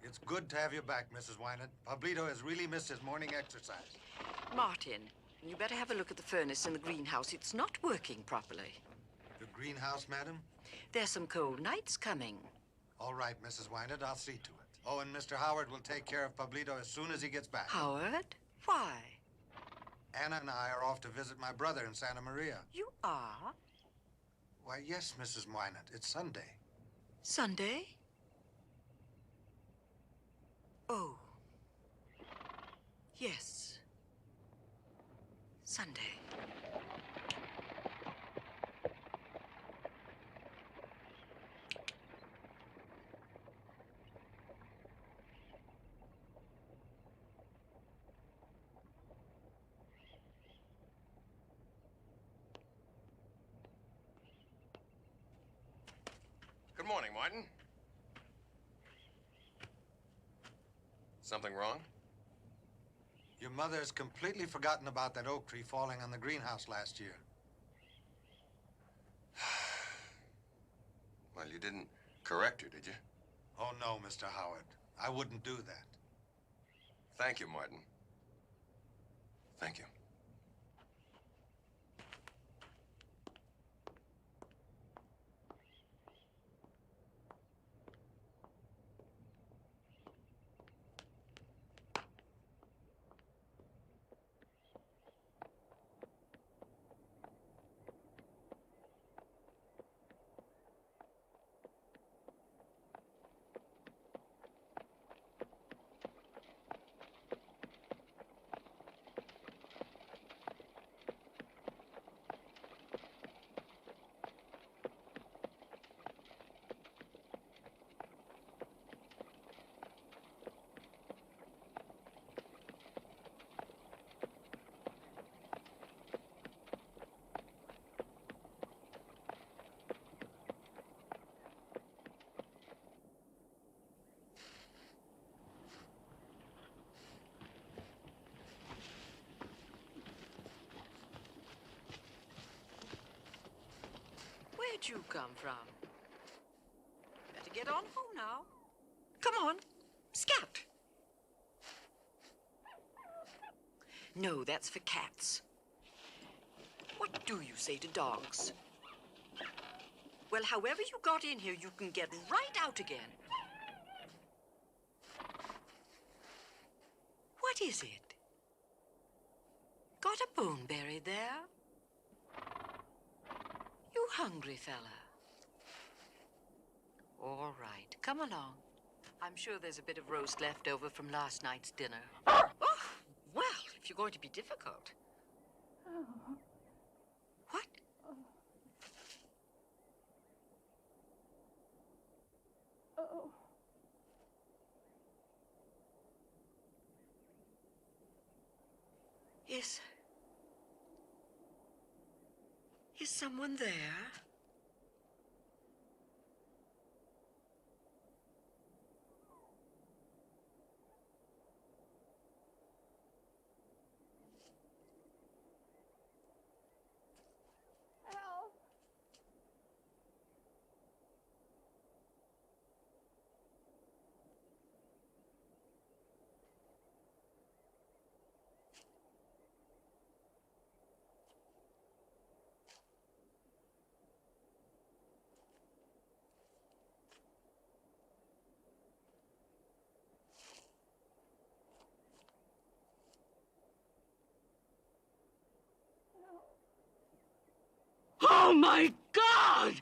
It's good to have you back, Mrs. Wynant. Pablito has really missed his morning exercise. Martin, you better have a look at the furnace in the greenhouse. It's not working properly. The greenhouse, madam? There's some cold nights coming. All right, Mrs. Wynant, I'll see to it. Oh, and Mr. Howard will take care of Pablito as soon as he gets back. Howard? Why? Anna and I are off to visit my brother in Santa Maria. You are? Why, yes, Mrs. Wynant. It's Sunday. Sunday? Oh. Yes. Sunday. Good morning, Martin. Something wrong? Your mother has completely forgotten about that oak tree falling on the greenhouse last year. Well, you didn't correct her, did you? Oh, no, Mr. Howard. I wouldn't do that. Thank you, Martin. Thank you. Where'd you come from? Better get on home now. Come on, scat. No, that's for cats. What do you say to dogs? Well, however you got in here, you can get right out again. What is it? Got a bone buried there? You hungry, fella? All right, come along. I'm sure there's a bit of roast left over from last night's dinner. Oh, well, if you're going to be difficult. What? Oh. Is someone there? Help. Oh, my God!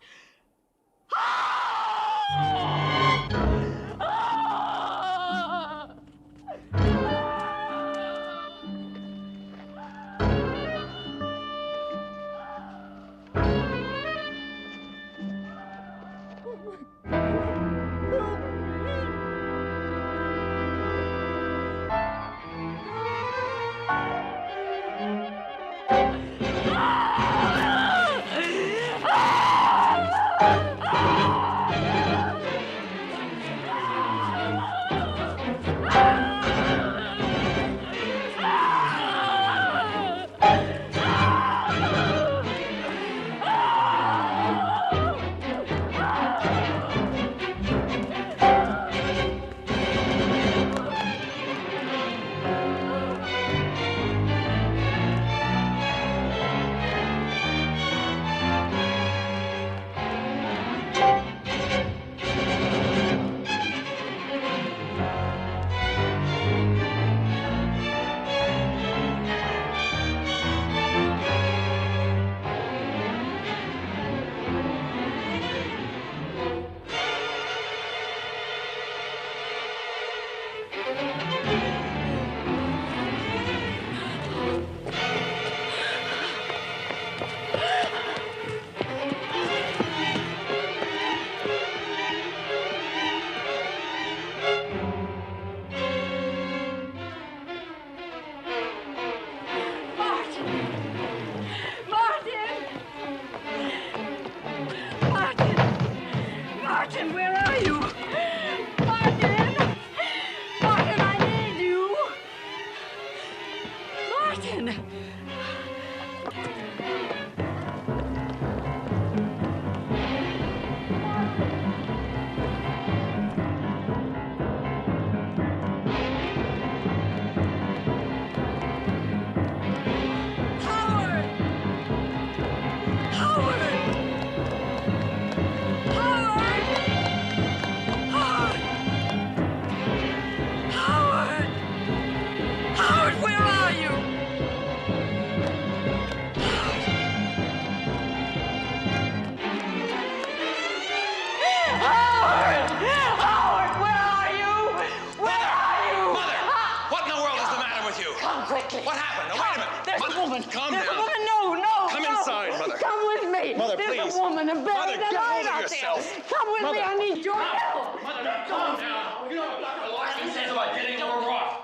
woman are buried Mother, get alive hold of out yourself. there. Come with me, I need your help. Mother, now calm down. You know what Dr. Larson says about getting over rough.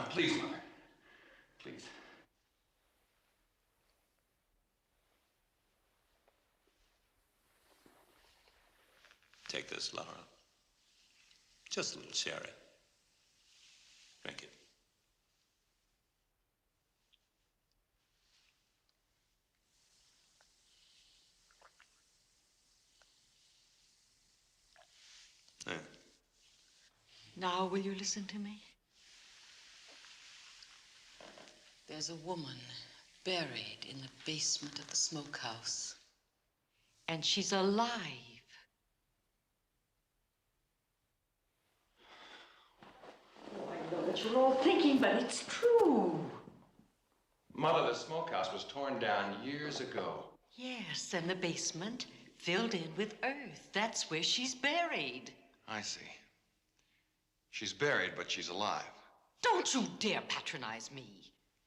Please, Mother. Please. Take this, Laura. Just a little sherry. Drink it. Yeah. Now, will you listen to me? There's a woman buried in the basement of the smokehouse. And she's alive. Oh, I know what you're all thinking, but it's true. Mother, the smokehouse was torn down years ago. Yes, and the basement filled in with earth. That's where she's buried. I see. She's buried, but she's alive. Don't you dare patronize me.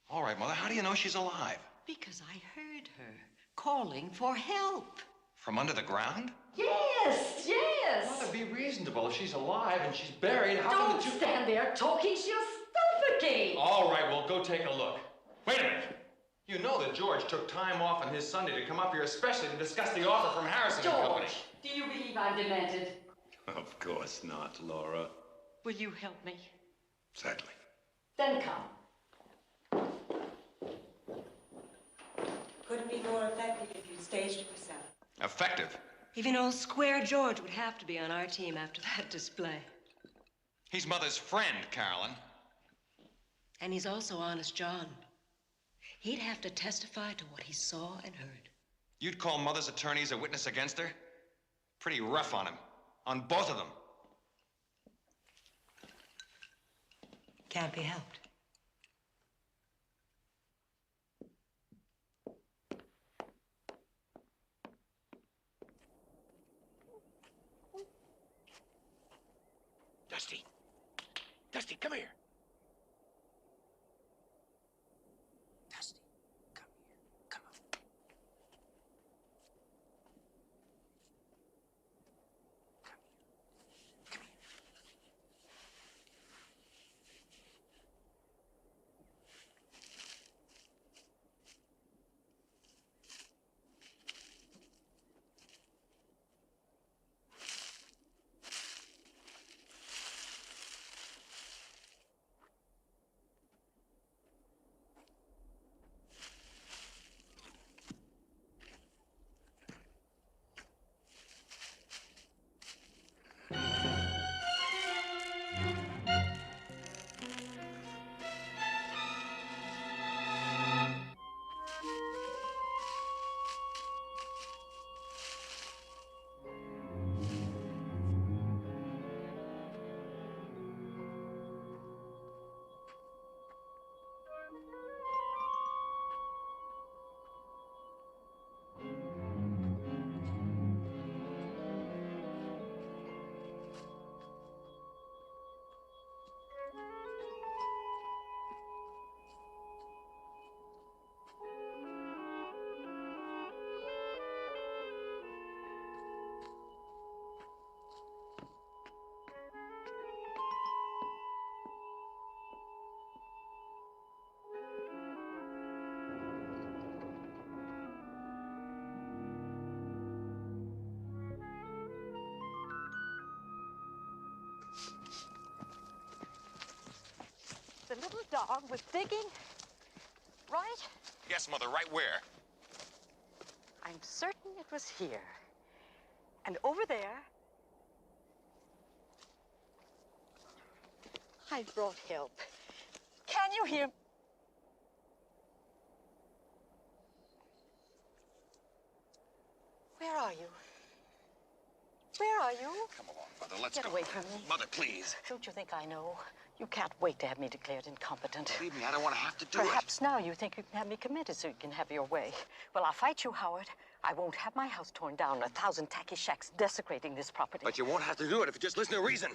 All right, Mother, how do you know she's alive? Because I heard her calling for help. From under the ground? Yes, yes. Mother, be reasonable. If she's alive and she's buried, how can Don't the two... stand there talking. She'll suffocate. All right, well, go take a look. Wait a minute. You know that George took time off on his Sunday to come up here especially to discuss the offer from Harrison and Company. George, do you believe I'm demented? Of course not, Laura. Will you help me? Sadly. Then come. Couldn't be more effective if you staged it yourself. Effective. Even old Square George would have to be on our team after that display. He's Mother's friend, Carolyn. And he's also Honest John. He'd have to testify to what he saw and heard. You'd call Mother's attorneys a witness against her? Pretty rough on him. On both of them. Can't be helped. Dusty. Dusty, come here. Dusty, come here. Come on. Come here. The little dog was digging, right? Yes, Mother, right where? I'm certain it was here. And over there, I brought help. Can you hear? Where are you? Where are you? Come along, Mother, let's Get go. away from me. Mother, please. Don't you think I know? You can't wait to have me declared incompetent. Believe me, I don't want to have to do Perhaps now you think you can have me committed so you can have your way. Well, I'll fight you, Howard. I won't have my house torn down, 1,000 tacky shacks desecrating this property. But you won't have to do it if you just listen to reason.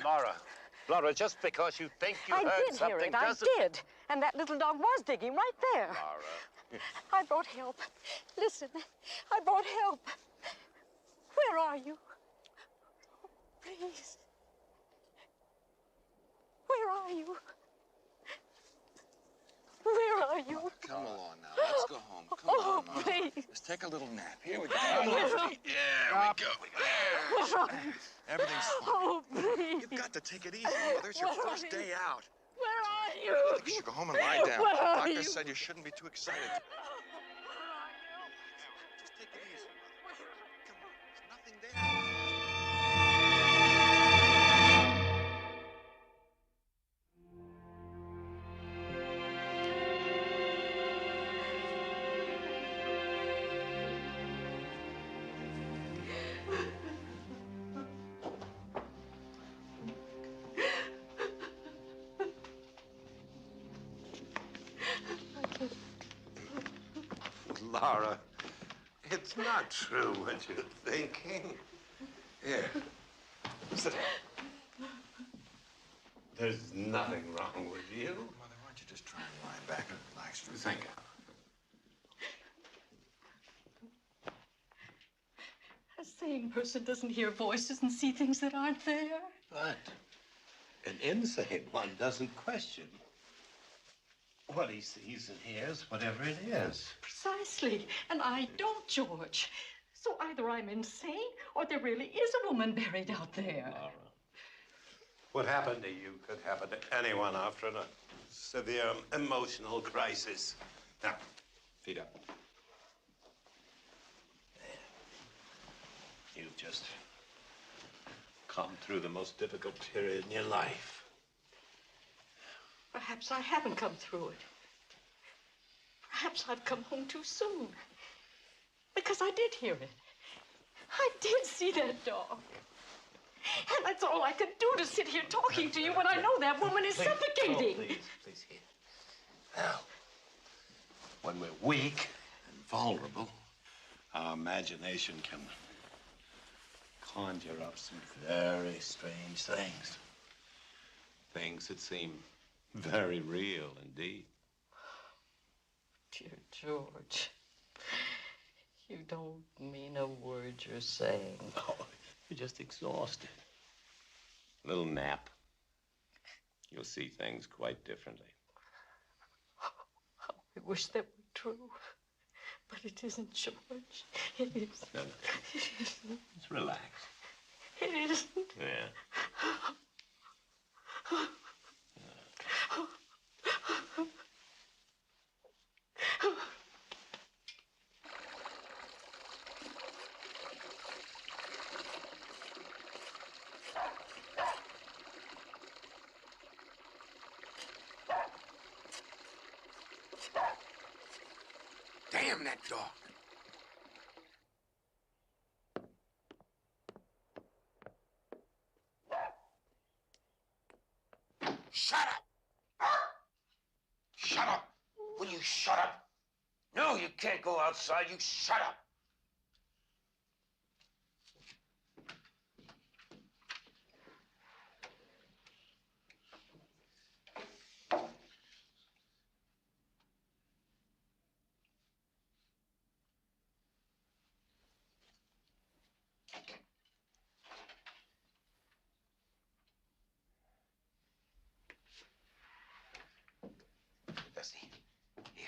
Laura, just because you think you I heard did something hear it. I doesn't... did. And that little dog was digging right there. Laura, I brought help. Listen, I brought help. Where are you? Please. Where are you? Where are you? Mother, come along now. Let's go home. Come on, Mother. Please. Let's take a little nap. Here we go. There we go. Everything's fine. Oh, please. You've got to take it easy, Mother. It's your Where are first you? day out. Where are I you? think you should go home and lie down. Where are Doctor you? said you shouldn't be too excited. Where are Just take it easy, Mother. Come on. There's nothing there. Laura, it's not true what you're thinking. Here, sit down. There's nothing wrong with you. Mother, why don't you just try and lie back and relax for a Think. second? A sane person doesn't hear voices and see things that aren't there. But an insane one doesn't question what he sees and hears, whatever it is. Precisely. And I don't, George. So either I'm insane or there really is a woman buried out there. Laura, what happened to you could happen to anyone after a severe emotional crisis. Now, feet up. You've just come through the most difficult period in your life. Perhaps I haven't come through it. Perhaps I've come home too soon. Because I did hear it. I did see that dog. And that's all I could do to sit here talking to you when I know that woman is suffocating. Oh, please, here. Now, when we're weak and vulnerable, our imagination can conjure up some very strange things. Things that seem very real indeed. Dear George, you don't mean a word you're saying. Oh, you're just exhausted. A little nap. You'll see things quite differently. I wish that were true. But it isn't, George. It isn't. No. It isn't. Just relax. It isn't. Yeah. Damn that dog. Shut up! Shut up! Will you shut up? No, you can't go outside. You shut up! Dusty, here.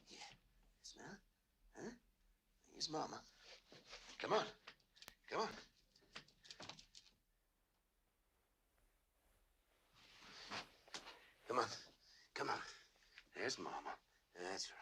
Here. Smell? Huh? Here's Mama. Come on. Come on. Come on. Come on. There's Mama. That's right.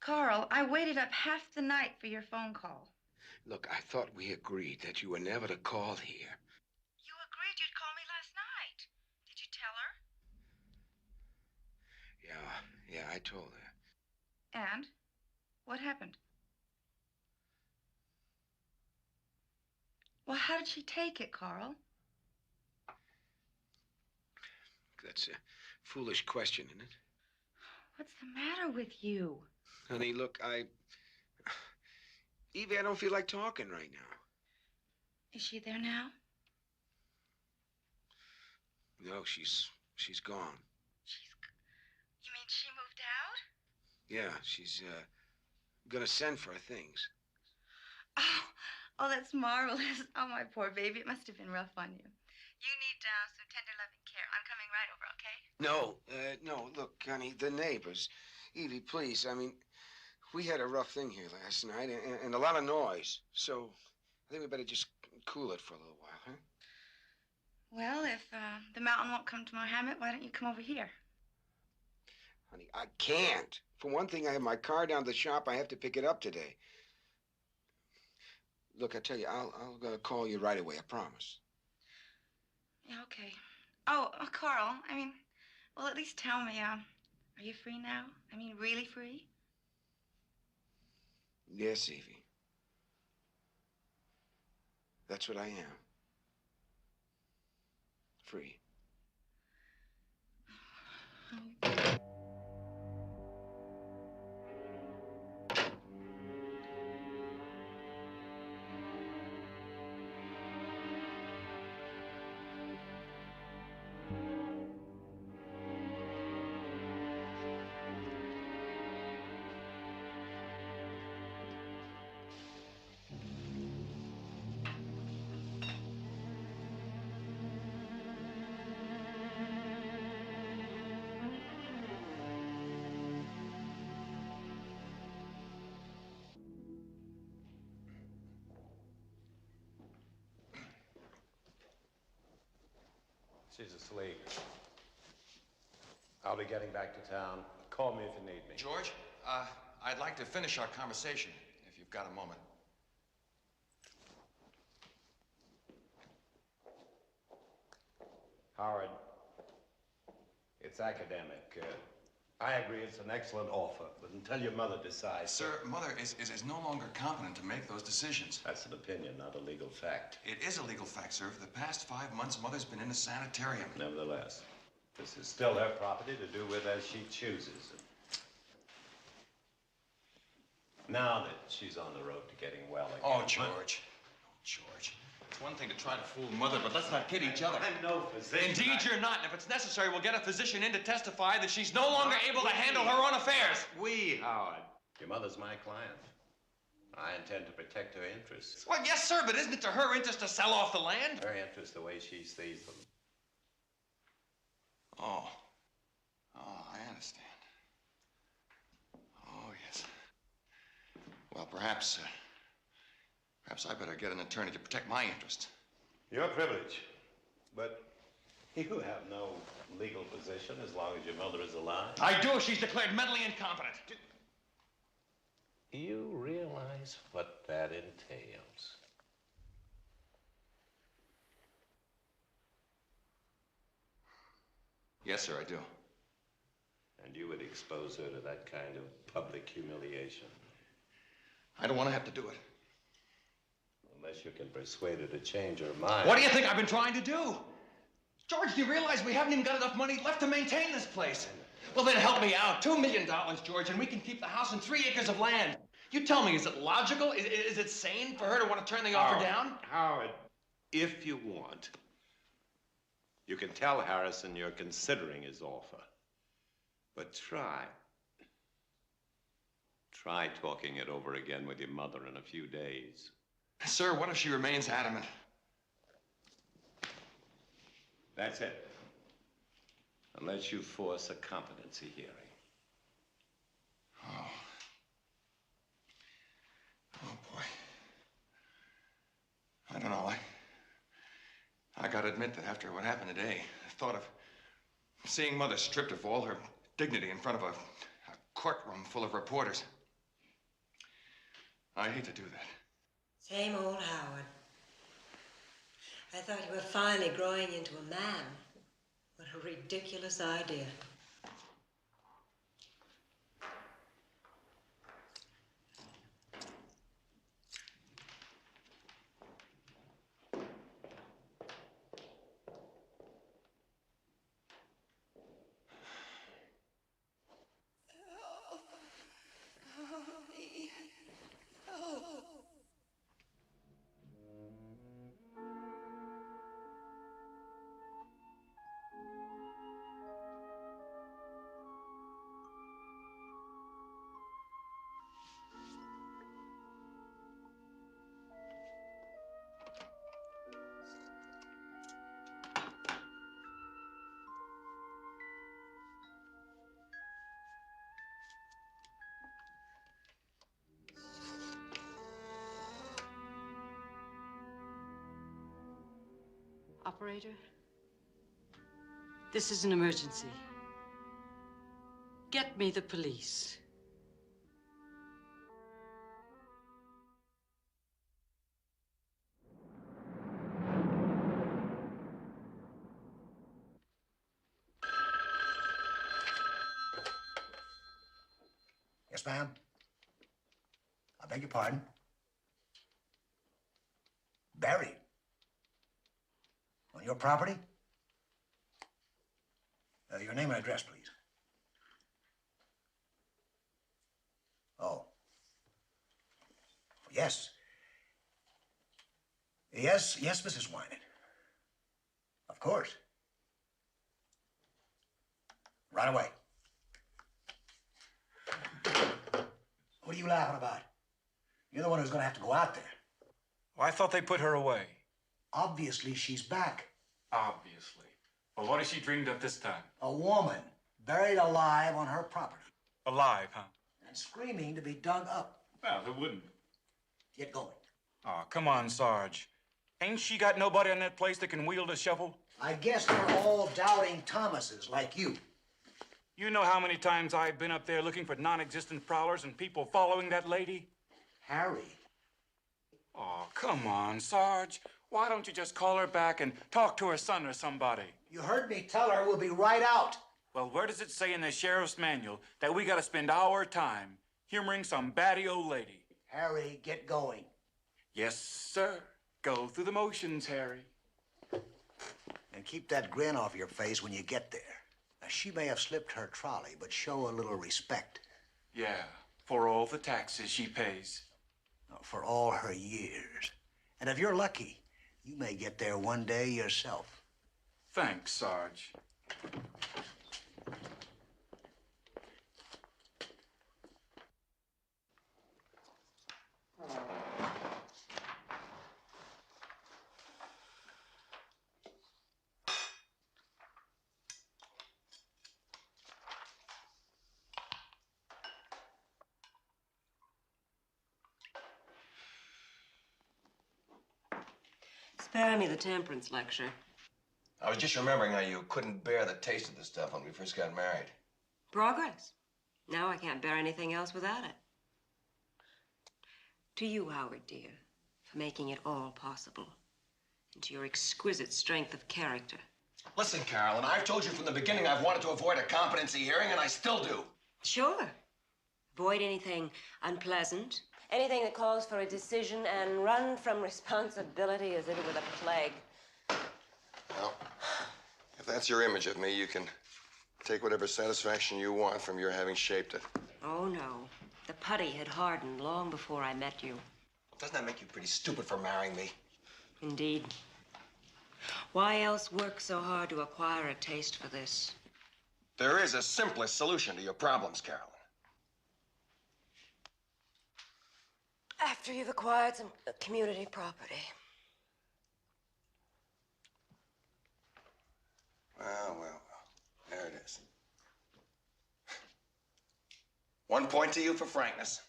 Carl, I waited up half the night for your phone call. Look, I thought we agreed that you were never to call here. You agreed you'd call me last night. Did you tell her? Yeah, I told her. And? What happened? Well, how did she take it, Carl? That's a foolish question, isn't it? What's the matter with you? Honey, look, Evie, I don't feel like talking right now. Is she there now? No, she's gone. You mean she moved out? Yeah, she's gonna send for her things. Oh, that's marvelous. Oh, my poor baby. It must have been rough on you. You need some tender loving care. I'm coming right over, okay? No, look, honey, the neighbors. Evie, please, I mean, we had a rough thing here last night and a lot of noise. So I think we better just cool it for a little while, huh? Well, if the mountain won't come to Mohammed, why don't you come over here? Honey, I can't. For one thing, I have my car down to the shop. I have to pick it up today. Look, I tell you, I'll call you right away, I promise. Yeah, okay. Oh, Carl, I mean, well, at least tell me, are you free now? I mean, really free? Yes, Evie. That's what I am. Free. She's asleep. I'll be getting back to town. Call me if you need me. George, I'd like to finish our conversation, if you've got a moment. Howard, it's academic. I agree it's an excellent offer, but until your mother decides... Sir, Mother is no longer competent to make those decisions. That's an opinion, not a legal fact. It is a legal fact, sir. For the past 5 months, Mother's been in a sanitarium. Nevertheless, this is still her property to do with as she chooses. Now that she's on the road to getting well again... Oh, George. Oh, George. It's one thing to try to fool Mother, but let's not kid each other. I'm no physician. Indeed, you're not. And if it's necessary, we'll get a physician in to testify that she's no longer able to handle her own affairs. We, Howard. Your mother's my client. I intend to protect her interests. Well, yes, sir, but isn't it to her interest to sell off the land? Her interest the way she sees them. Oh, I understand. Oh, yes. Well, perhaps I better get an attorney to protect my interests. Your privilege. But you have no legal position as long as your mother is alive. I do if she's declared mentally incompetent. You realize what that entails? Yes, sir, I do. And you would expose her to that kind of public humiliation. I don't want to have to do it. Unless you can persuade her to change her mind. What do you think I've been trying to do? George, do you realize we haven't even got enough money left to maintain this place? Well, then help me out. $2 million, George, and we can keep the house and 3 acres of land. You tell me, is it logical? Is it sane for her to want to turn the offer down? Howard, if you want, you can tell Harrison you're considering his offer. But try talking it over again with your mother in a few days. Sir, what if she remains adamant? That's it. Unless you force a competency hearing. Oh. Oh, boy. I don't know. I gotta admit that after what happened today, the thought of seeing Mother stripped of all her dignity in front of a courtroom full of reporters. I hate to do that. Same old Howard. I thought you were finally growing into a man. What a ridiculous idea. Operator, this is an emergency. Get me the police. Yes, ma'am. I beg your pardon. Buried? On your property? Your name and address, please. Oh. Yes. Yes, Mrs. Wyman. Of course. Right away. What are you laughing about? You're the one who's gonna have to go out there. Well, I thought they put her away. Obviously, she's back. Obviously. Well, what has she dreamed of this time? A woman buried alive on her property. Alive, huh? And screaming to be dug up. Well, who wouldn't? Get going. Oh, come on, Sarge. Ain't she got nobody in that place that can wield a shovel? I guess they're all doubting Thomases like you. You know how many times I've been up there looking for non-existent prowlers and people following that lady? Harry. Oh, come on, Sarge. Why don't you just call her back and talk to her son or somebody? You heard me tell her we'll be right out. Well, where does it say in the sheriff's manual that we gotta spend our time humoring some batty old lady? Harry, get going. Yes, sir. Go through the motions, Harry. And keep that grin off your face when you get there. Now, she may have slipped her trolley, but show a little respect. Yeah, for all the taxes she pays. For all her years. And if you're lucky, you may get there one day yourself. Thanks, Sarge. Spare me the temperance lecture. I was just remembering how you couldn't bear the taste of this stuff when we first got married. Progress. Now I can't bear anything else without it. To you, Howard, dear, for making it all possible. And to your exquisite strength of character. Listen, Carolyn, I've told you from the beginning I've wanted to avoid a competency hearing, and I still do. Sure. Avoid anything unpleasant. Anything that calls for a decision and run from responsibility as if it were the plague. Well, if that's your image of me, you can take whatever satisfaction you want from your having shaped it. Oh, no. The putty had hardened long before I met you. Doesn't that make you pretty stupid for marrying me? Indeed. Why else work so hard to acquire a taste for this? There is a simplest solution to your problems, Carolyn. After you've acquired some community property. Well. There it is. 1 point to you for frankness.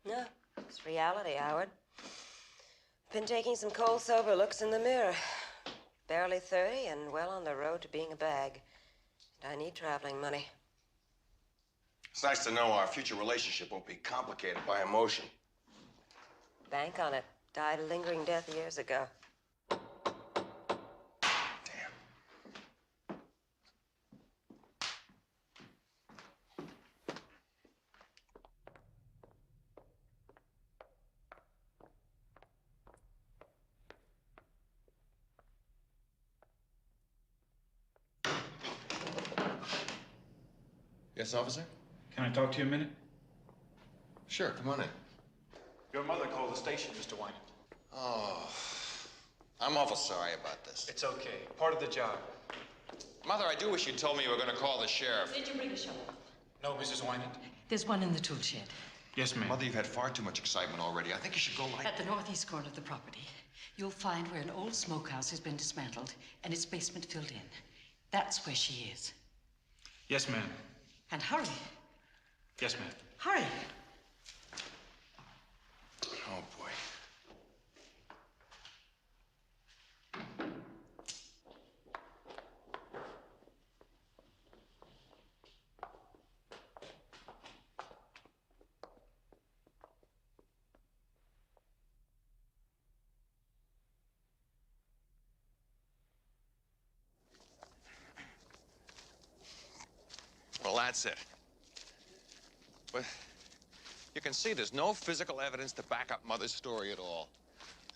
No, it's reality, Howard. Been taking some cold, sober looks in the mirror. Barely 30 and well on the road to being a bag. And I need traveling money. It's nice to know our future relationship won't be complicated by emotion. Bank on it. Died a lingering death years ago. Yes, officer? Can I talk to you a minute? Sure, come on in. Your mother called the station, Mr. Wynant. Oh, I'm awful sorry about this. It's okay. Part of the job. Mother, I do wish you'd told me you were going to call the sheriff. Did you bring a shovel? No, Mrs. Wynant. There's one in the tool shed. Yes, ma'am. Mother, you've had far too much excitement already. I think you should go light. At the northeast corner of the property, you'll find where an old smokehouse has been dismantled and its basement filled in. That's where she is. Yes, ma'am. And hurry. Yes, ma'am. Hurry. Oh, boy. Well, that's it. But you can see there's no physical evidence to back up Mother's story at all.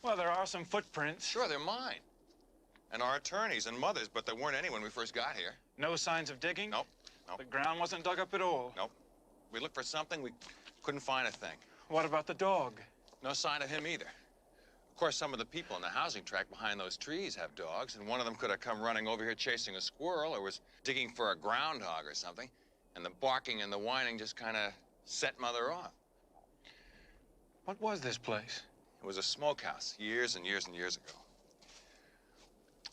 Well, there are some footprints. Sure, they're mine. And our attorney's and Mother's, but there weren't any when we first got here. No signs of digging? Nope. Nope. The ground wasn't dug up at all? Nope. We looked for something, we couldn't find a thing. What about the dog? No sign of him either. Of course, some of the people in the housing tract behind those trees have dogs, and one of them could have come running over here chasing a squirrel or was digging for a groundhog or something. And the barking and the whining just kind of set Mother off. What was this place? It was a smokehouse years and years and years ago.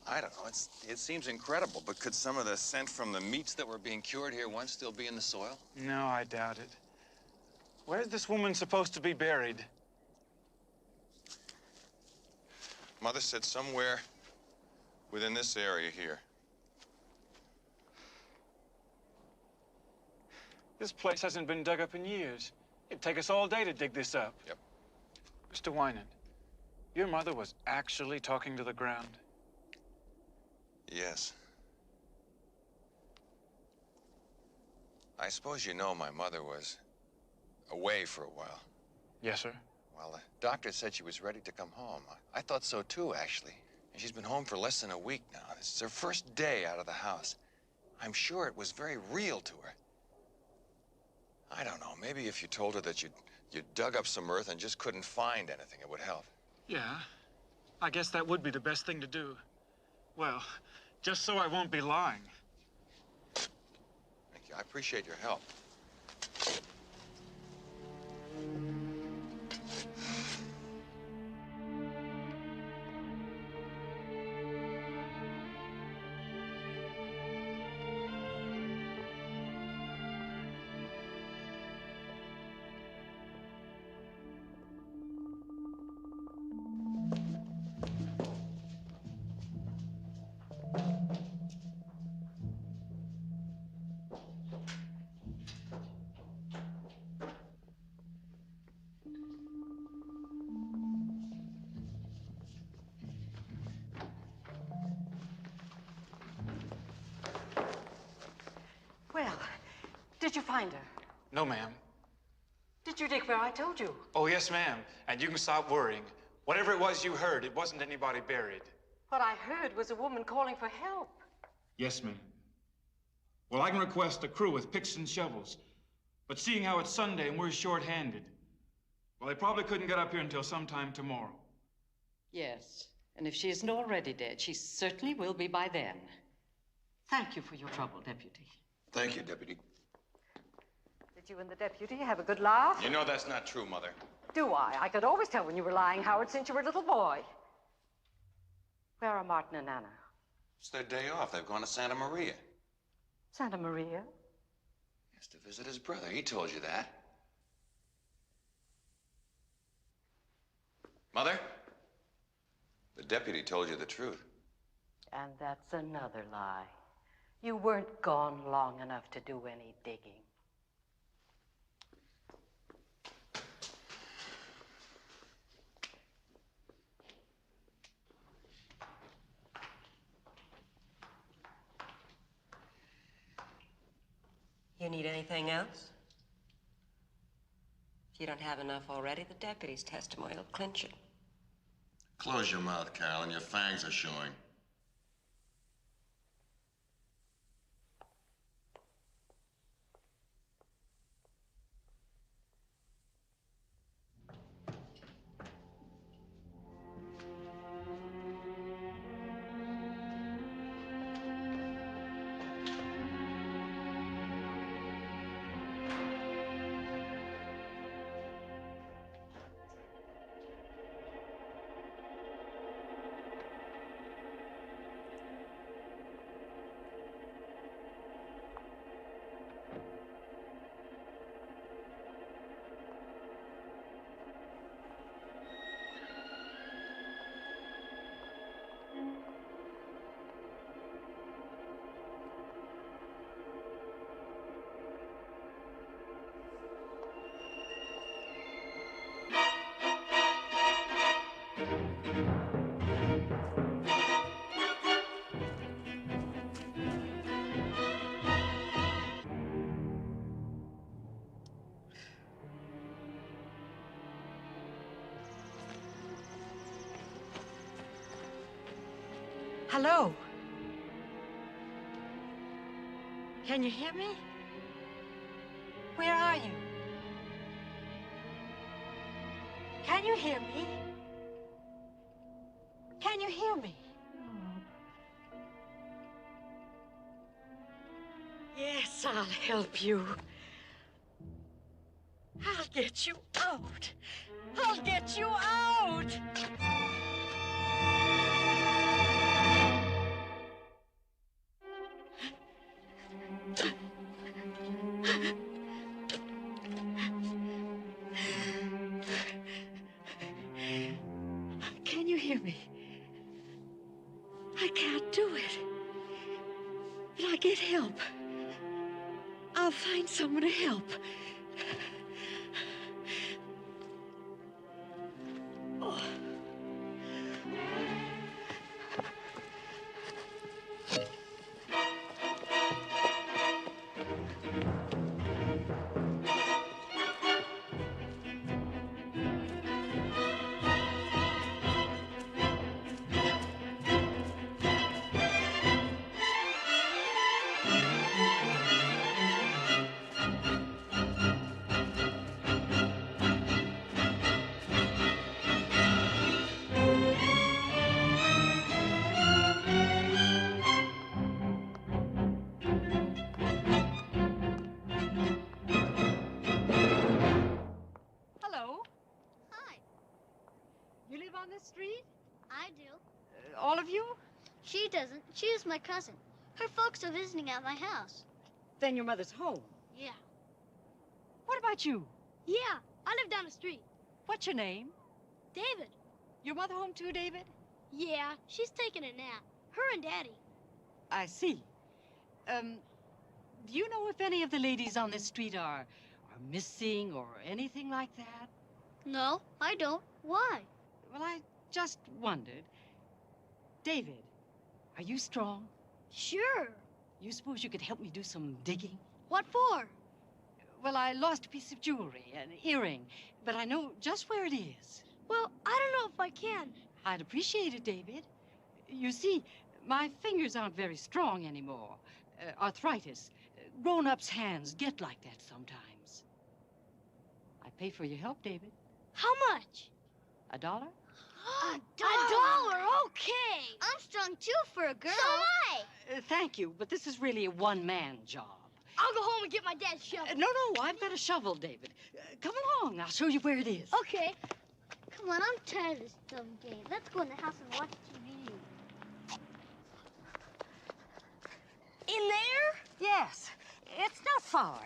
I don't know, it seems incredible, but could some of the scent from the meats that were being cured here once still be in the soil? No, I doubt it. Where's this woman supposed to be buried? Mother said somewhere within this area here. This place hasn't been dug up in years. It'd take us all day to dig this up. Yep. Mr. Wynant, your mother was actually talking to the ground. Yes. I suppose you know my mother was away for a while. Yes, sir. Well, the doctor said she was ready to come home. I thought so too, actually. And she's been home for less than a week now. This is her first day out of the house. I'm sure it was very real to her. I don't know, maybe if you told her that you dug up some earth and just couldn't find anything, it would help. Yeah, I guess that would be the best thing to do. Well, just so I won't be lying. Thank you. I appreciate your help. Well, did you find her? No, ma'am. Did you dig where I told you? Oh, yes, ma'am. And you can stop worrying. Whatever it was you heard, it wasn't anybody buried. What I heard was a woman calling for help. Yes, ma'am. Well, I can request a crew with picks and shovels. But seeing how it's Sunday and we're short-handed, well, they probably couldn't get up here until sometime tomorrow. Yes, and if she isn't already dead, she certainly will be by then. Thank you for your trouble, Deputy. Thank you, Deputy. Did you and the deputy have a good laugh? You know that's not true, Mother. Do I? I could always tell when you were lying, Howard, since you were a little boy. Where are Martin and Anna? It's their day off. They've gone to Santa Maria. Santa Maria? Yes, to visit his brother. He told you that. Mother? The deputy told you the truth. And that's another lie. You weren't gone long enough to do any digging. You need anything else? If you don't have enough already, the deputy's testimony will clinch it. Close your mouth, Carolyn. Your fangs are showing. Hello. Can you hear me? Where are you? Can you hear me? Can you hear me? Yes, I'll help you. I'll get you out. I'll get you out. Can you hear me? I can't do it. But I'll get help. I'll find someone to help. Oh. Street? I do. All of you? She doesn't. She is my cousin. Her folks are visiting at my house. Then your mother's home. Yeah. What about you? Yeah, I live down the street. What's your name? David. Your mother home too, David? Yeah, she's taking a nap. Her and Daddy. I see. Do you know if any of the ladies on this street are missing or anything like that? No, I don't. Why? Well, I just wondered. David, are you strong? Sure. You suppose you could help me do some digging? What for? Well, I lost a piece of jewelry, an earring, but I know just where it is. Well, I don't know if I can. I'd appreciate it, David. You see, my fingers aren't very strong anymore. Arthritis. Grown-ups' hands get like that sometimes. I pay for your help, David. How much? $1? $1? Okay. I'm strong, too, for a girl. So am I. Thank you, but this is really a one-man job. I'll go home and get my dad's shovel. No, I've got a shovel, David. Come along. I'll show you where it is. Okay. Come on, I'm tired of this dumb game. Let's go in the house and watch TV. In there? Yes. It's not far.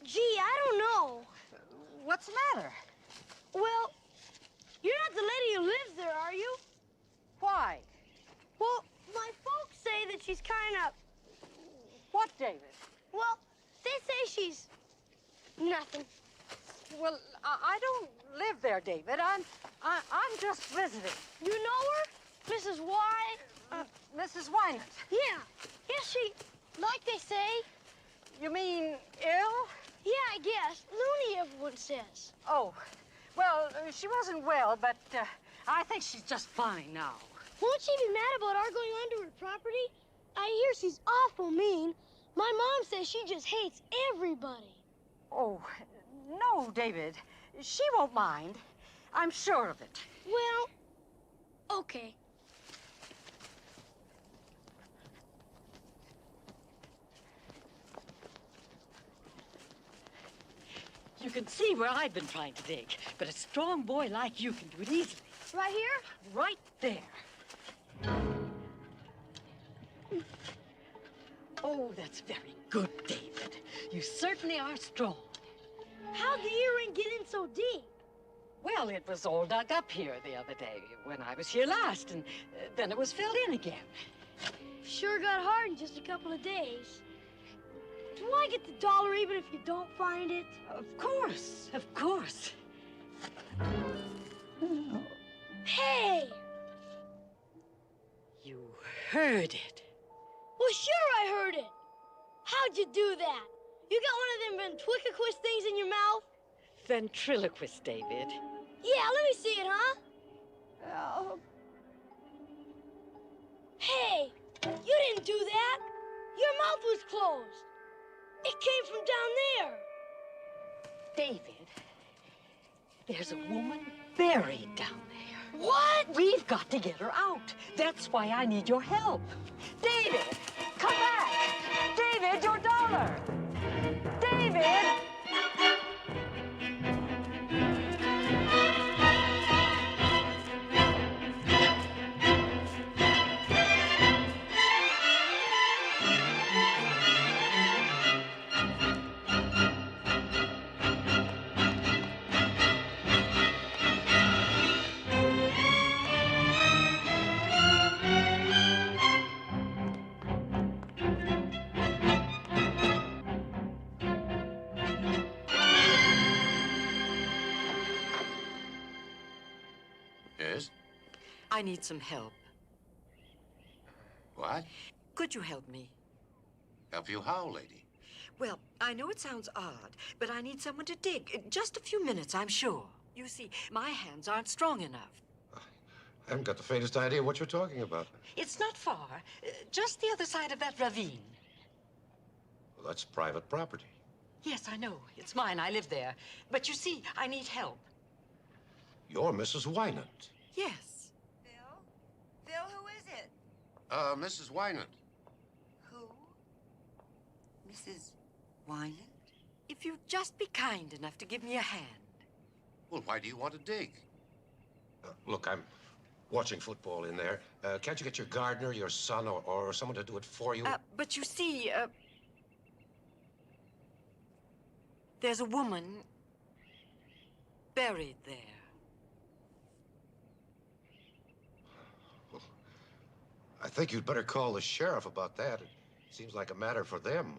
Gee, I don't know. What's the matter? Well, you're not the lady who lives there, are you? Why? Well, my folks say that she's kind of... What, David? Well, they say she's... nothing. Well, I don't live there, David. I'm just visiting. You know her? Mrs. Y? Mrs. Wynant. Yeah. Yes, she... like they say. You mean ill? Yeah, I guess. Loony, everyone says. Oh, well, she wasn't well, but I think she's just fine now. Won't she be mad about our going onto her property? I hear she's awful mean. My mom says she just hates everybody. Oh, no, David. She won't mind. I'm sure of it. Well, okay. You can see where I've been trying to dig, but a strong boy like you can do it easily. Right here? Right there. Oh, that's very good, David. You certainly are strong. How'd the earring get in so deep? Well, it was all dug up here the other day when I was here last, and then it was filled in again. Sure got hard in just a couple of days. Do I get the dollar even if you don't find it? Of course, of course. Hey! You heard it. Well, sure I heard it. How'd you do that? You got one of them ventriloquist things in your mouth? Ventriloquist, David. Yeah, let me see it, huh? Oh. Hey, you didn't do that. Your mouth was closed. It came from down there. David, there's a woman buried down there. What? We've got to get her out. That's why I need your help. David, come back. David, your dollar. David! Yes? I need some help. What? Could you help me? Help you how, lady? Well, I know it sounds odd, but I need someone to dig. Just a few minutes, I'm sure. You see, my hands aren't strong enough. I haven't got the faintest idea what you're talking about. It's not far. Just the other side of that ravine. Well, that's private property. Yes, I know. It's mine. I live there. But you see, I need help. You're Mrs. Wynant. Yes. Phil? Phil, who is it? Mrs. Wynant. Who? Mrs. Wynant? If you'd just be kind enough to give me a hand. Well, why do you want to dig? Look, I'm watching football in there. Can't you get your gardener, your son, or someone to do it for you? But you see, there's a woman buried there. Well, I think you'd better call the sheriff about that. It seems like a matter for them.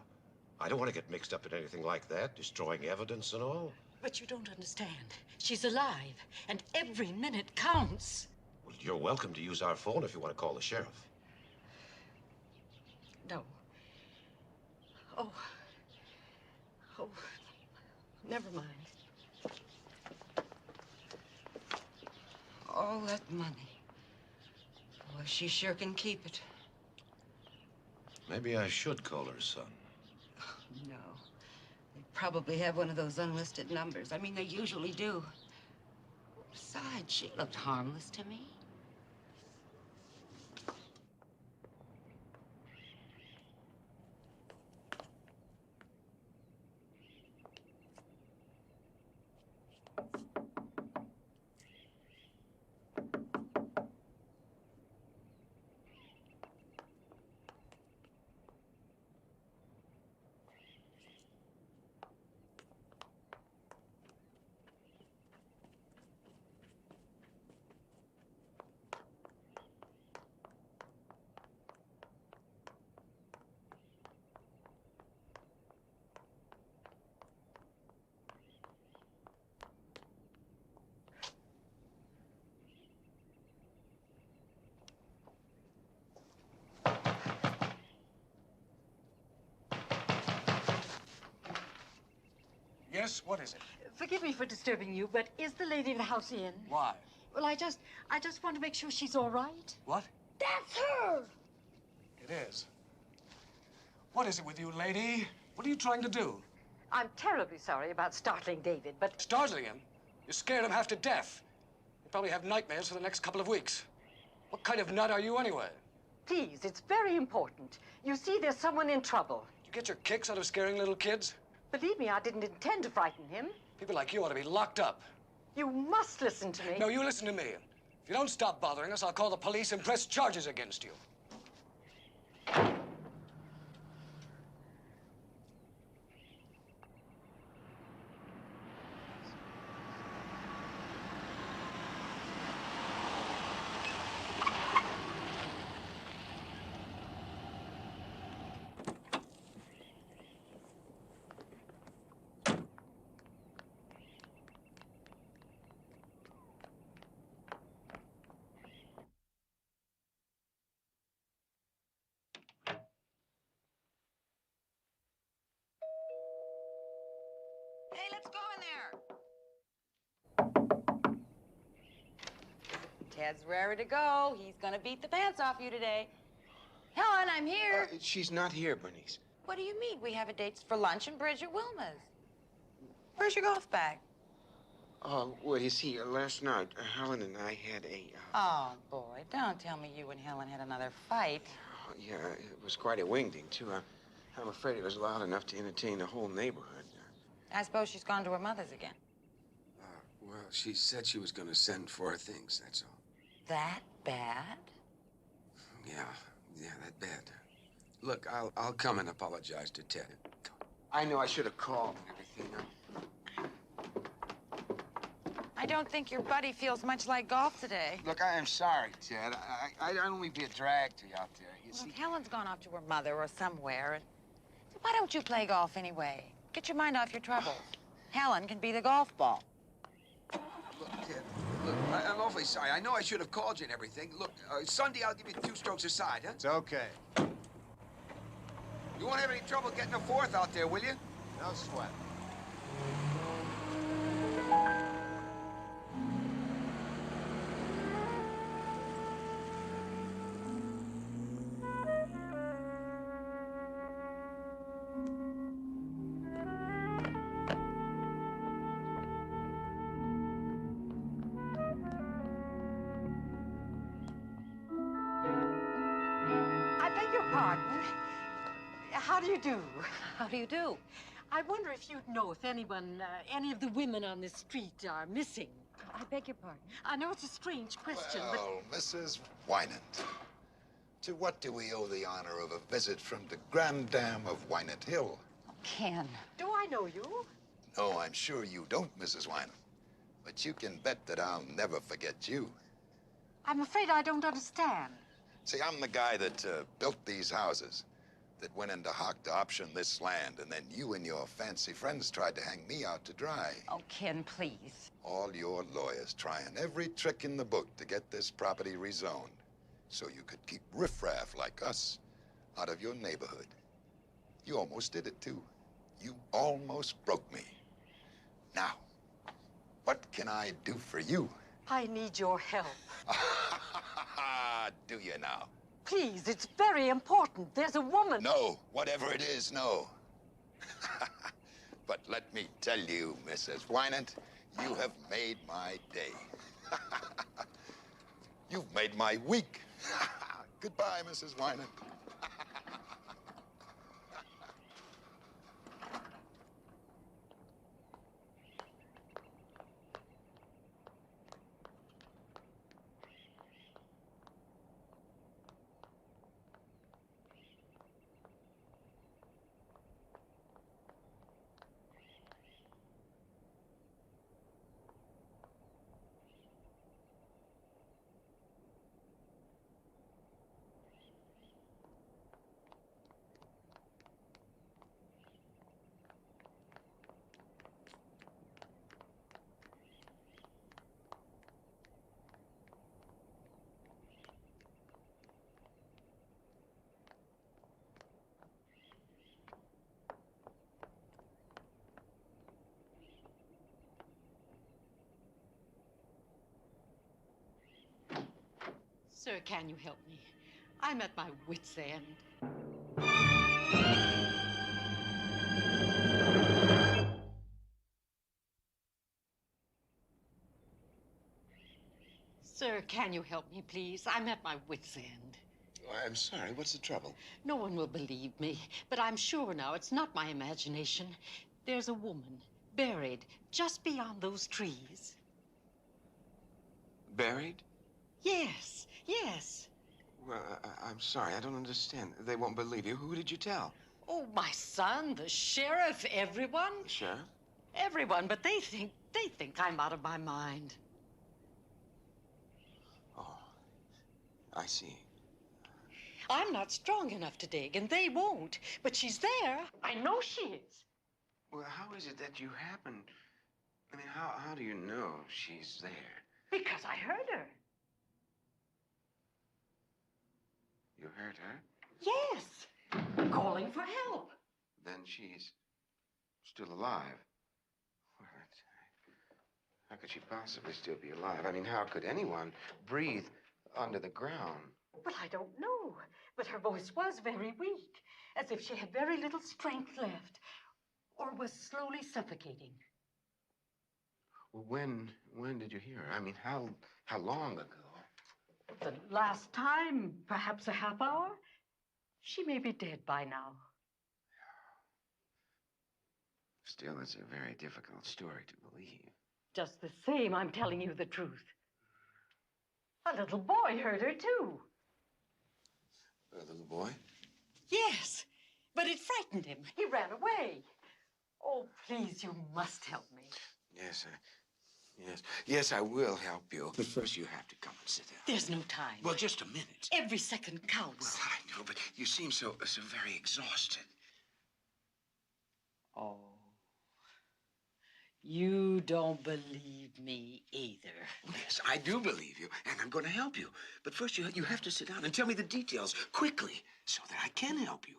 I don't want to get mixed up in anything like that, destroying evidence and all. But you don't understand. She's alive, and every minute counts. Well, you're welcome to use our phone if you want to call the sheriff. No. Oh, never mind. All that money. Boy, she sure can keep it. Maybe I should call her son. No. They probably have one of those unlisted numbers. I mean, they usually do. Besides, she looked harmless to me. Yes, what is it? Forgive me for disturbing you, but is the lady of the house in? Why? Well, I just want to make sure she's all right. What? That's her! It is. What is it with you, lady? What are you trying to do? I'm terribly sorry about startling David, but... Startling him? You scared him half to death. He'll probably have nightmares for the next couple of weeks. What kind of nut are you, anyway? Please, it's very important. You see, there's someone in trouble. You get your kicks out of scaring little kids? Believe me, I didn't intend to frighten him. People like you ought to be locked up. You must listen to me. No, you listen to me. If you don't stop bothering us, I'll call the police and press charges against you. Hey, let's go in there. Ted's raring to go. He's gonna beat the pants off you today. Helen, I'm here. She's not here, Bernice. What do you mean? We have a date for lunch in Bridget Wilma's. Where's your golf bag? Oh, well, you see, last night, Helen and I had a... Oh, boy, don't tell me you and Helen had another fight. Yeah, it was quite a wingding, too. I'm afraid it was loud enough to entertain the whole neighborhood. I suppose she's gone to her mother's again. Well, she said she was going to send for her things, that's all. That bad? Yeah, that bad. Look, I'll come and apologize to Ted. I know I should have called and everything. I don't think your buddy feels much like golf today. Look, I am sorry, Ted. I'd only be a drag to you out there. You Well, see, if Helen's gone off to her mother or somewhere, so why don't you play golf anyway? Get your mind off your troubles. Helen can be the golf ball. look, Ted, look, I'm awfully sorry. I know I should have called you and everything. Look, Sunday I'll give you 2 strokes aside, huh? It's okay. You won't have any trouble getting a 4th out there, will you? No sweat. I beg your pardon. How do you do? How do you do? I wonder if you'd know if anyone, any of the women on this street are missing. I beg your pardon. I know it's a strange question, Well, Mrs. Wynant, to what do we owe the honor of a visit from the Grand Dam of Wynant Hill? Ken. but do I know you? No, I'm sure you don't, Mrs. Wynant. But you can bet that I'll never forget you. I'm afraid I don't understand. See, I'm the guy that built these houses, that went into hock to option this land, and then you and your fancy friends tried to hang me out to dry. Oh, Ken, please. All your lawyers trying every trick in the book to get this property rezoned, so you could keep riffraff like us out of your neighborhood. You almost did it, too. You almost broke me. Now, what can I do for you? I need your help. Do you now? Please, it's very important. There's a woman. No, whatever it is, no. But let me tell you, Mrs. Wynant, you have made my day. You've made my week. Goodbye, Mrs. Wynant. Sir, can you help me? I'm at my wit's end. Sir, can you help me, please? I'm at my wit's end. Oh, I'm sorry. What's the trouble? No one will believe me, but I'm sure now it's not my imagination. There's a woman buried just beyond those trees. Buried? Yes, yes. Well, I'm sorry. I don't understand. They won't believe you. Who did you tell? Oh, my son, the sheriff, everyone. The sheriff? Everyone, but they think I'm out of my mind. Oh, I see. I'm not strong enough to dig, and they won't. But she's there. I know she is. Well, how is it that you happen? I mean, how do you know she's there? Because I heard her. You heard her? Yes. Calling for help. Then she's still alive. Well, how could she possibly still be alive? I mean, how could anyone breathe under the ground? Well, I don't know. But her voice was very weak, as if she had very little strength left, or was slowly suffocating. Well, when did you hear her? I mean, how long ago? The last time, perhaps a half hour. She may be dead by now. Still, it's a very difficult story to believe. Just the same, I'm telling you the truth. A little boy heard her, too. A little boy? Yes, but it frightened him. He ran away. Oh, please, you must help me. Yes, I will help you. But first, you have to come and sit down. There's no time. Well, just a minute. Every second counts. Well, I know, but you seem so very exhausted. Oh. You don't believe me either. Yes, I do believe you, and I'm going to help you. But first, you have to sit down and tell me the details quickly so that I can help you.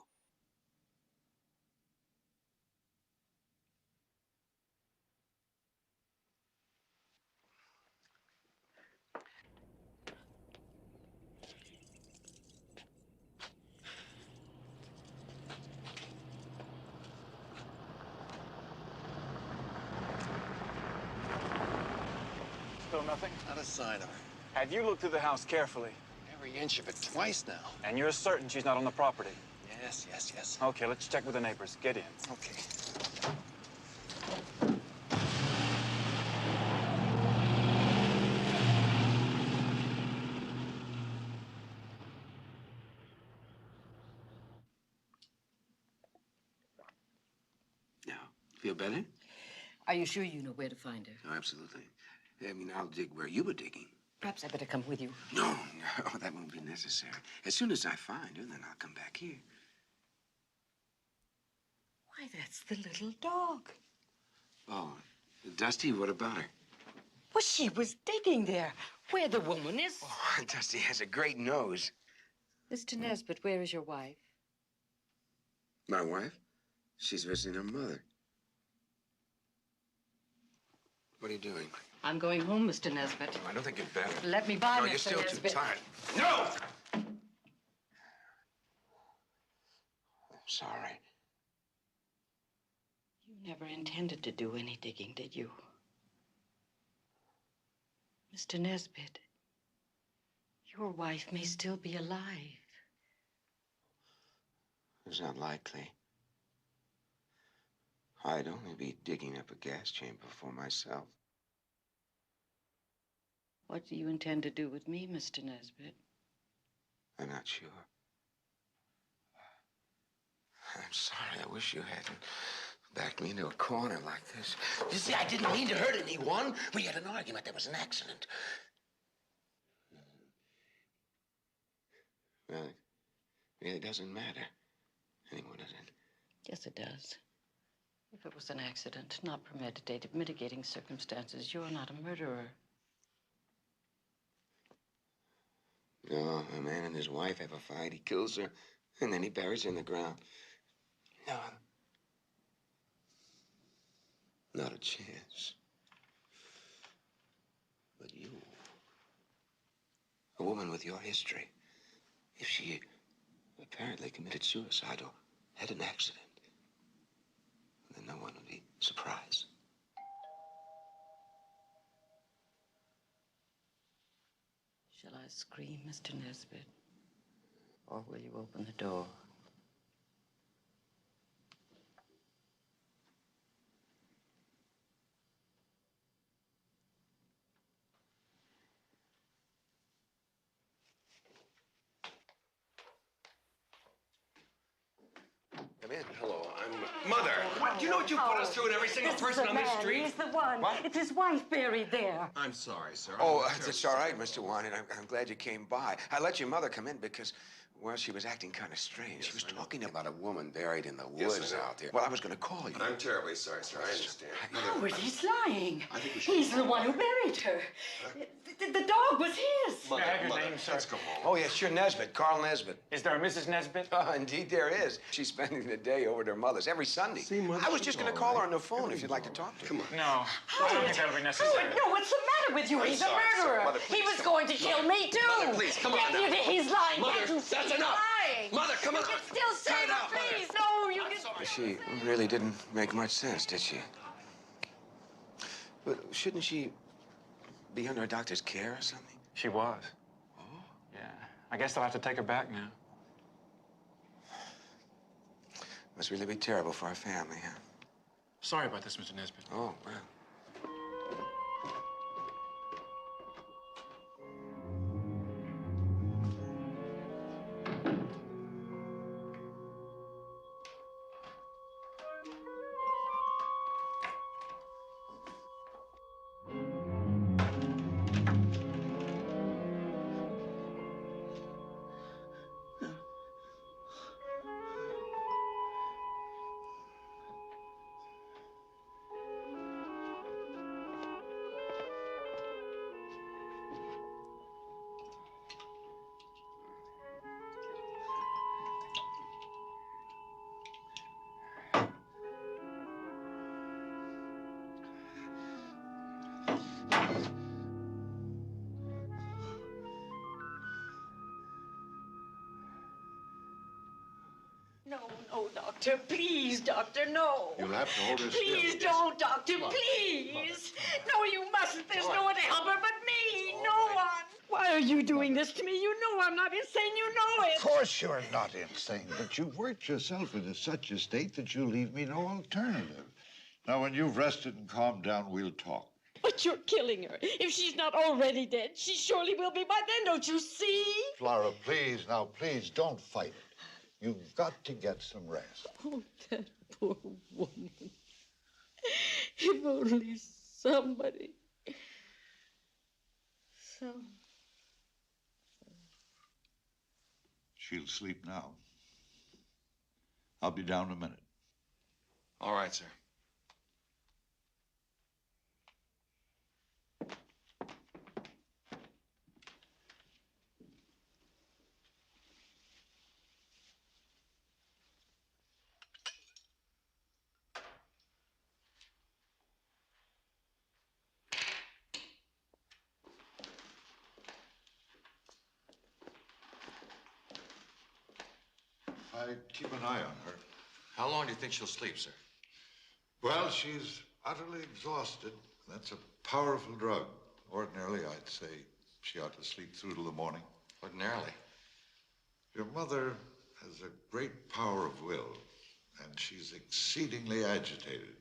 Still nothing? Not a sign of her. Have you looked through the house carefully? Every inch of it twice now. And you're certain she's not on the property? Yes. Okay, let's check with the neighbors. Get in. Okay. Now, feel better? Are you sure you know where to find her? Oh, absolutely. I mean, I'll dig where you were digging. Perhaps I better come with you. No, that won't be necessary. As soon as I find her, then I'll come back here. Why, that's the little dog. Oh, Dusty, what about her? Well, she was digging there, where the woman is. Oh, Dusty has a great nose. Mr. Nesbitt, where is your wife? My wife? She's visiting her mother. What are you doing? I'm going home, Mr. Nesbitt. Oh, I don't think you'd better. Let me by, No, Mr. you're still Nesbitt. too tired. No! I'm sorry. You never intended to do any digging, did you? Mr. Nesbitt, your wife may still be alive. It's not likely. I'd only be digging up a gas chamber for myself. What do you intend to do with me, Mr. Nesbitt? I'm not sure. I'm sorry. I wish you hadn't backed me into a corner like this. You see, I didn't mean to hurt anyone. We had an argument. There was an accident. Well, it really doesn't matter anymore, does it? Yes, it does. If it was an accident, not premeditated, mitigating circumstances, you're not a murderer. No, a man and his wife have a fight. He kills her, and then he buries her in the ground. No. Not a chance. But you... woman with your history, if she apparently committed suicide or had an accident, then no one would be surprised. Shall I scream, Mr. Nesbit? Or will you open the door? Come in. Hello, I'm Mother. What? Do you know what you put us through in every single person on this street? He's the one. What? It's his wife buried there. I'm sorry, sir. Oh, it's all right, Mr. Warren. I'm glad you came by. I let your mother come in because, well, she was acting kind of strange. She was talking about a woman buried in the woods out there. Well, I was going to call you. I'm terribly sorry, sir. I understand. Howard, he's lying. I think we should. He's the one who buried her. The dog was his. May I have your name, sir? Let's go home. Oh, yes, you're Nesbit, Carl Nesbit. Is there a Mrs. Nesbit? Indeed there is. She's spending the day over at her mother's every Sunday. See, Mother, I was just she's going to all call her right. on the phone if you'd like to talk to her. Come on. No, I don't think that'll be necessary. Howard, no, what's the matter with you? I'm He's sorry, a sir. murderer. Mother, He please, was come going on. to kill me, too. Mother, please, come on Yes, now. He's lying. Mother, Can't you see that's he's enough. lying? Mother, come on. You can still say Cut it it, out, Mother. please. No, you can... She really didn't make much sense, did she? But shouldn't she be under a doctor's care or something? She was. Oh? Yeah. I guess they'll have to take her back now. Must really be terrible for our family, huh? Sorry about this, Mr. Nesbit. Oh, well. No, Doctor. Please, Doctor, no. You'll have to hold her Please still. don't, Doctor, please. No, you mustn't. There's no one to help her but me. No one. Why are you doing this to me? You know I'm not insane. You know it. Of course you're not insane, but you've worked yourself into such a state that you leave me no alternative. Now, when you've rested and calmed down, we'll talk. But you're killing her. If she's not already dead, she surely will be by then, don't you see? Flora, please, now, please, don't fight it. You've got to get some rest. Oh, that poor woman. If only somebody... She'll sleep now. I'll be down in a minute. All right, sir. I keep an eye on her. How long do you think she'll sleep, sir? Well, she's utterly exhausted. That's a powerful drug. Ordinarily, I'd say she ought to sleep through till the morning. Ordinarily? Your mother has a great power of will, and she's exceedingly agitated.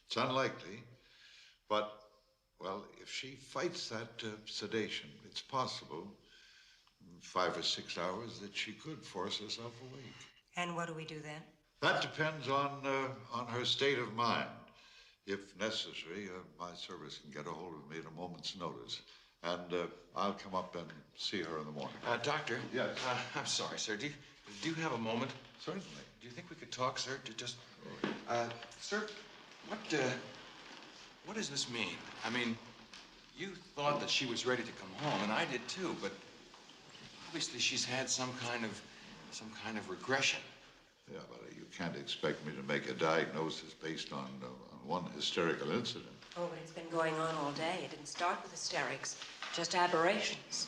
It's unlikely, but, well, if she fights that sedation, it's possible, in 5 or 6 hours, that she could force herself awake. And what do we do then? That depends on her state of mind. If necessary, my service can get a hold of me at a moment's notice. And I'll come up and see her in the morning. Doctor? Yes? I'm sorry, sir. Do you have a moment? Certainly. Do you think we could talk, sir? Sir, what does this mean? I mean, you thought that she was ready to come home, and I did too, but obviously she's had some kind of regression. Yeah, but you can't expect me to make a diagnosis based on one hysterical incident. Oh, but it's been going on all day. It didn't start with hysterics, just aberrations.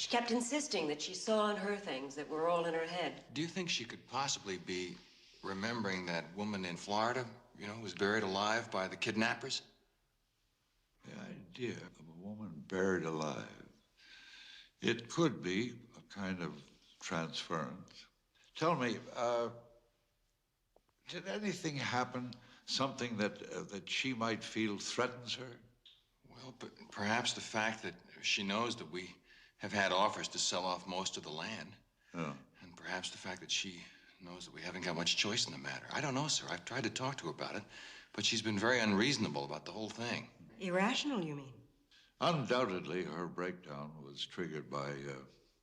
She kept insisting that she saw in her things that were all in her head. Do you think she could possibly be remembering that woman in Florida, you know, who was buried alive by the kidnappers? The idea of a woman buried alive. It could be a kind of transference. Tell me, did anything happen, something that she might feel threatens her? Well, but perhaps the fact that she knows that we have had offers to sell off most of the land. Oh. And perhaps the fact that she knows that we haven't got much choice in the matter. I don't know, sir. I've tried to talk to her about it, but she's been very unreasonable about the whole thing. Irrational, you mean? Undoubtedly, her breakdown was triggered by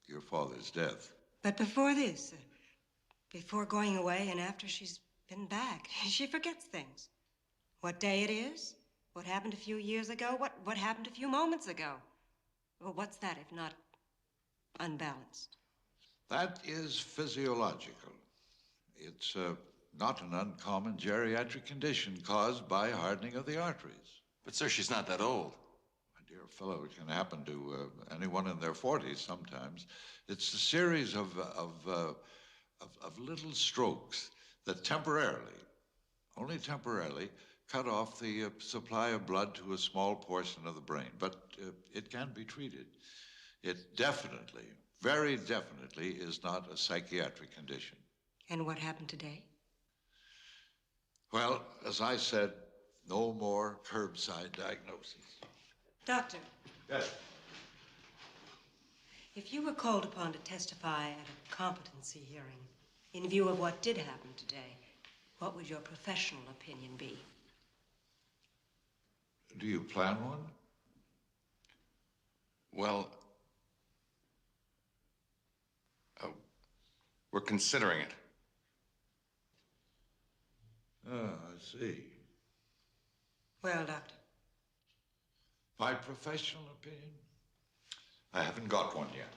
your father's death. But before this, before going away and after she's been back, she forgets things. What day it is, what happened a few years ago, what happened a few moments ago. Well, what's that if not unbalanced? That is physiological. It's not an uncommon geriatric condition caused by hardening of the arteries. But, sir, she's not that old. My dear fellow, it can happen to anyone in their 40s sometimes. It's a series of little strokes that temporarily, only temporarily, cut off the supply of blood to a small portion of the brain. But it can be treated. It definitely, very definitely, is not a psychiatric condition. And what happened today? Well, as I said, no more curbside diagnosis. Doctor. Yes. If you were called upon to testify at a competency hearing, in view of what did happen today, what would your professional opinion be? Do you plan one? Well, we're considering it. Ah, I see. Well, Doctor. My professional opinion? I haven't got one yet.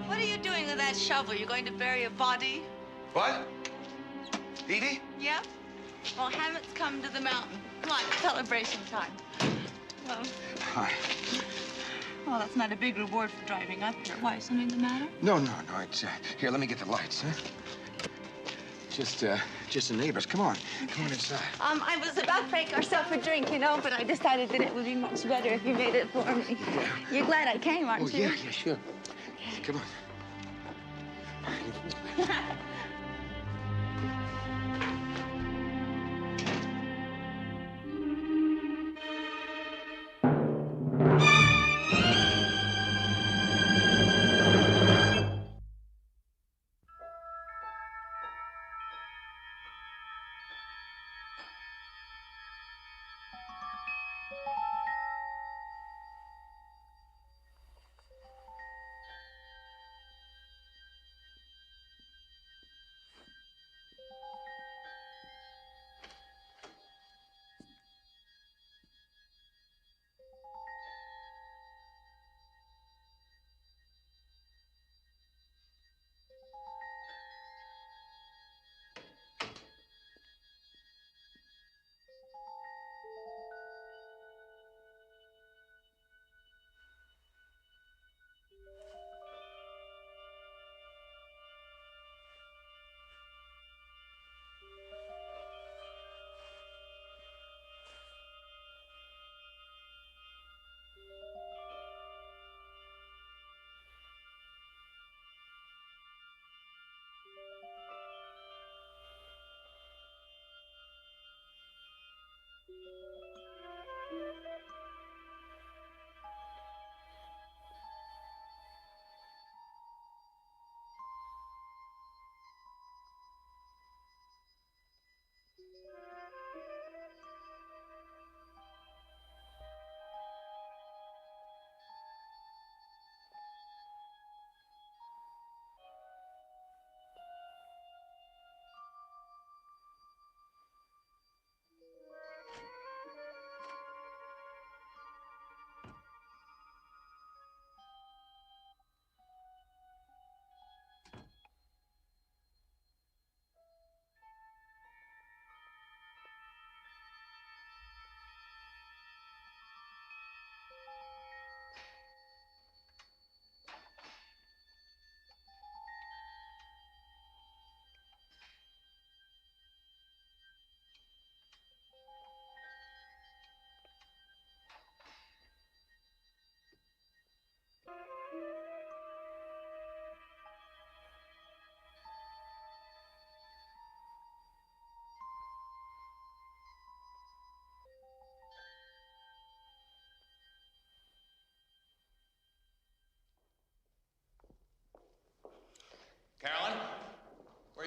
What are you doing with that shovel? You're going to bury a body? What? Edie? Yep. Well, Hammett's come to the mountain. Come on, it's celebration time. Well, Hi. well, that's not a big reward for driving up here. Why, something the matter? No. It's, here, let me get the lights, huh? Just the neighbors. Come on inside. I was about to make ourselves a drink, you know, but I decided that it would be much better if you made it for me. Yeah. You're glad I came, aren't you? Yeah, sure. Come on.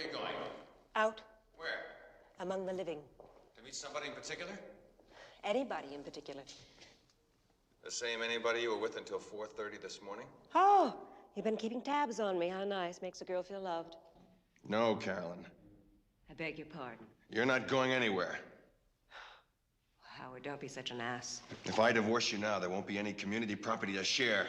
you going? Out Where? among the living. To meet somebody in particular? Anybody in particular. The same anybody you were with until 4:30 this morning? Oh, you've been keeping tabs on me. How nice. Makes a girl feel loved. No, Carolyn. I beg your pardon. You're not going anywhere. Howard, don't be such an ass. If I divorce you now, there won't be any community property to share.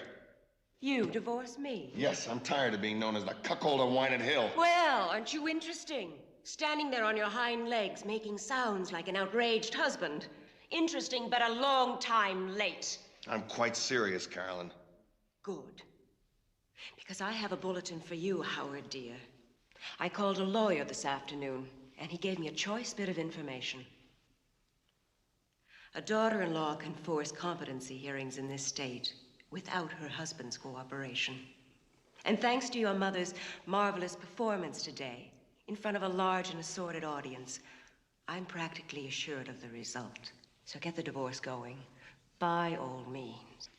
You divorce me? Yes, I'm tired of being known as the cuckold of Wynant Hill. Well, aren't you interesting? Standing there on your hind legs, making sounds like an outraged husband. Interesting, but a long time late. I'm quite serious, Carolyn. Good. Because I have a bulletin for you, Howard, dear. I called a lawyer this afternoon, and he gave me a choice bit of information. A daughter-in-law can force competency hearings in this state without her husband's cooperation. And thanks to your mother's marvelous performance today, in front of a large and assorted audience, I'm practically assured of the result. So get the divorce going, by all means.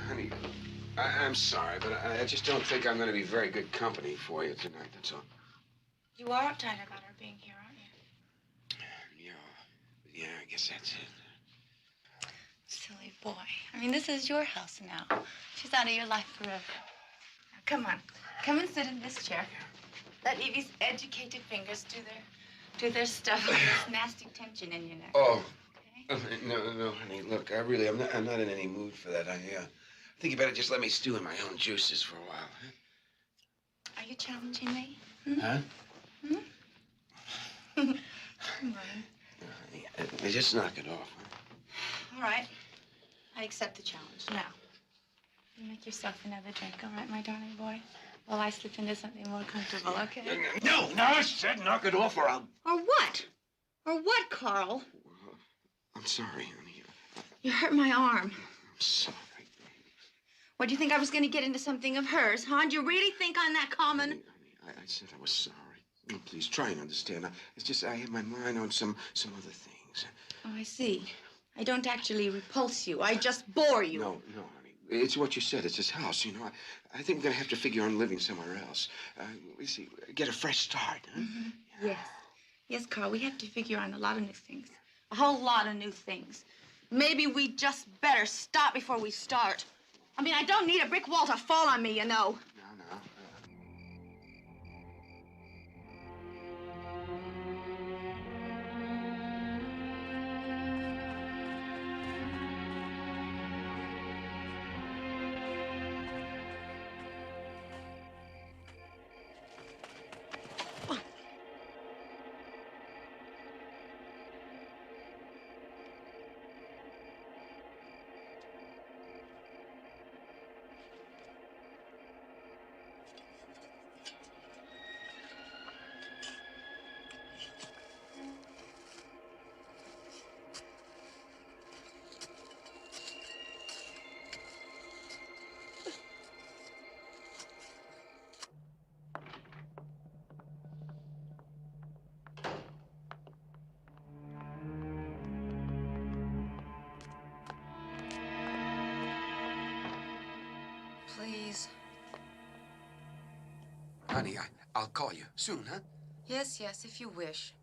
Honey, I'm sorry, but I just don't think I'm going to be very good company for you tonight, that's all. You are uptight about her being here, aren't you? Yeah, I guess that's it. Silly boy. I mean, this is your house now. She's out of your life forever. Now, come on. Come and sit in this chair. Let Evie's educated fingers do their stuff with this nasty tension in your neck. Oh. No, honey. Look, I'm not in any mood for that. I think you better just let me stew in my own juices for a while. Huh? Are you challenging me? Hmm? Huh? Hmm? Come on. Just knock it off. Huh? All right. I accept the challenge. Now, you make yourself another drink, all right, my darling boy? While I slip into something more comfortable, okay? No, I said knock it off or I'll... Or what? Or what, Carl? I'm sorry, honey. You hurt my arm. I'm sorry. What, do you think I was going to get into something of hers, huh? Do you really think I'm that common? Honey, I said I was sorry. Oh, please, try and understand. It's just I have my mind on some other things. Oh, I see. I don't actually repulse you. I just bore you. No, honey. It's what you said. It's his house, you know. I think we're going to have to figure on living somewhere else. We see, get a fresh start, huh? Mm-hmm. Yes. Yes, Carl, we have to figure on a lot of new things. A whole lot of new things. Maybe we just better stop before we start. I mean, I don't need a brick wall to fall on me, you know. No. please. Honey, I'll call you soon, huh? Yes, yes, if you wish.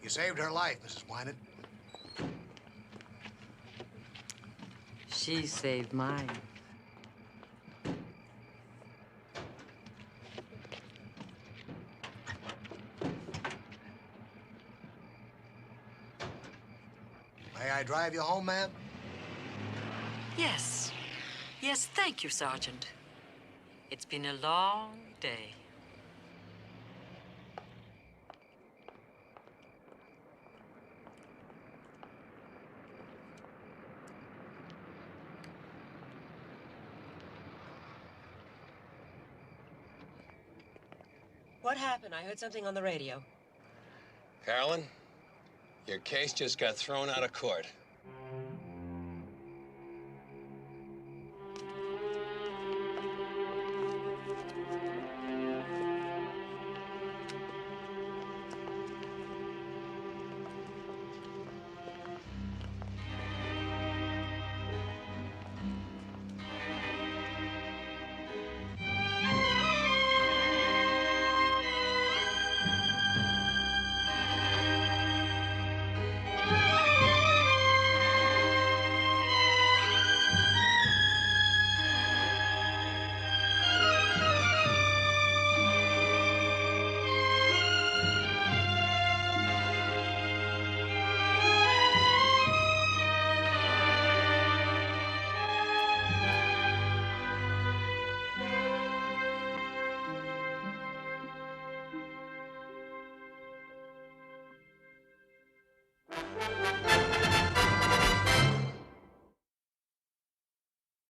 You saved her life, Mrs. Wynant. She saved mine. May I drive you home, ma'am? Yes. Yes, thank you, Sergeant. It's been a long day. What happened? I heard something on the radio. Carolyn, your case just got thrown out of court.